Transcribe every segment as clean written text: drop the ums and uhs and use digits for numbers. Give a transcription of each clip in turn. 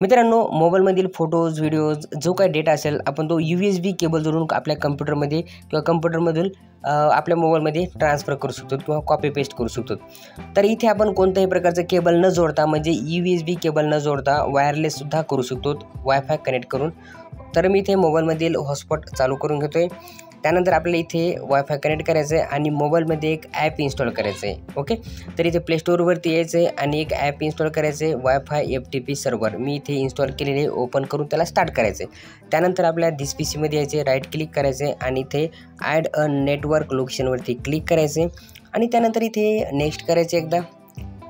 मित्रांनो, मोबाईलमधील photos, videos जो काही डेटा असेल आपण तो USB केबल जोडून आपल्या कम्प्युटरमध्ये किंवा कम्प्युटरमधून आपल्या मोबाईलमध्ये ट्रान्सफर करू शकतो किंवा कॉपी पेस्ट करू शकतो। तर इथे आपण कोणत्याही प्रकारचं केबल न जोडता म्हणजे USB केबल न जोडता वायरलेससुद्धा करू शकतो वायफाय कनेक्ट करून। तर मी इथे मोबाईलमधील हॉटस्पॉट चालू करून घेतो आहे। त्यानंतर आपल्याला इथे वायफाय कनेक्ट करायचं आहे आणि मोबाईलमध्ये एक ॲप इन्स्टॉल करायचं आहे। ओके, तर इथे प्ले स्टोअरवरती यायचं आहे आणि एक ॲप इन्स्टॉल करायचं आहे वायफाय FTP सर्व्हर। मी इथे इन्स्टॉल केलेले ओपन करून त्याला स्टार्ट करायचं आहे। त्यानंतर आपल्या दिस PCमध्ये यायचे, राईट क्लिक करायचं आहे आणि इथे ॲड अ नेटवर्क लोकेशनवरती क्लिक करायचं आहे आणि त्यानंतर इथे नेक्स्ट करायचं एकदा,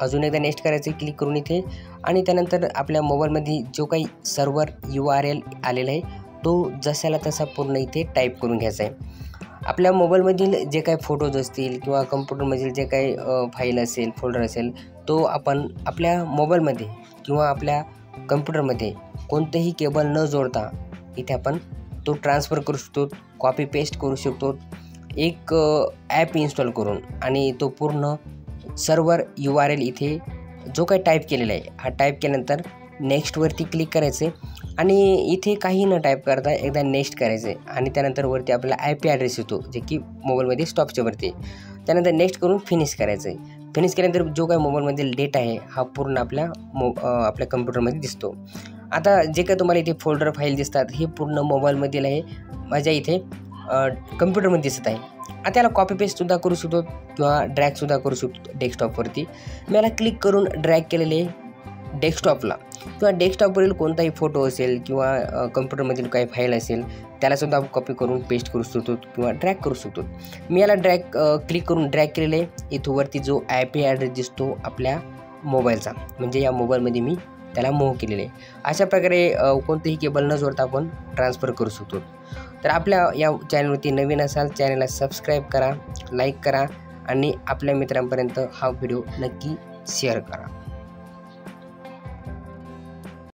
अजून एकदा नेक्स्ट करायचं क्लिक करून इथे आणि त्यानंतर आपल्या मोबाईलमध्ये जो काही सर्व्हर URL आलेला आहे तो जसाला तसा पूर्ण इथे टाईप करून घ्यायचा आहे। आपल्या मोबाईलमधील जे काही फोटोज असतील किंवा कम्प्युटरमधील जे काही फाईल असेल, फोल्डर असेल तो आपण आपल्या मोबाईलमध्ये किंवा आपल्या कम्प्युटरमध्ये कोणतेही केबल न जोडता इथे आपण तो ट्रान्सफर करू शकतो, कॉपी पेस्ट करू शकतो एक ॲप इन्स्टॉल करून। आणि तो पूर्ण सर्व्हर URL इथे जो काही टाईप केलेला आहे हा टाईप केल्यानंतर नेक्स्टवरती क्लिक करायचे आणि इथे काही न टाईप करता एकदा नेक्स्ट करायचे आणि त्यानंतर वरती आपल्याला IP ॲड्रेस येतो जे की मोबाईलमध्ये स्टॉपच्या वरती। त्यानंतर नेक्स्ट करून फिनिश करायचं आहे। फिनिश केल्यानंतर जो काही मोबाईलमधील डेटा आहे हा पूर्ण आपल्या कम्प्युटरमध्ये दिसतो। आता जे काही तुम्हाला इथे फोल्डर फाईल दिसतात हे पूर्ण मोबाईलमधील आहे, माझ्या इथे कम्प्युटरमध्ये दिसत आहे। आता याला कॉपी पेस्टसुद्धा करू शकतो किंवा ड्रॅगसुद्धा करू शकतो डेस्कटॉपवरती। मी याला क्लिक करून ड्रॅग केलेले डेस्कटॉपला किंवा डेस्कटॉपवरील कोणताही फोटो असेल किंवा कम्प्युटरमधील काही फाईल असेल त्यालासुद्धा कॉपी करून पेस्ट करू शकतो किंवा ड्रॅग करू शकतो। मी याला क्लिक करून ड्रॅग केलेले इथं वरती जो IP ॲड्रेस दिसतो आपल्या मोबाईलचा म्हणजे या मोबाईलमध्ये मी त्याला मूव्ह केलेले आहे। अशा प्रकारे कोणतेही केबल न जोडता आपण ट्रान्सफर करू शकतो। तर आपल्या या चॅनलवरती नवीन असाल चॅनलला सबस्क्राईब करा, लाईक करा आणि आपल्या मित्रांपर्यंत हा व्हिडिओ नक्की शेअर करा।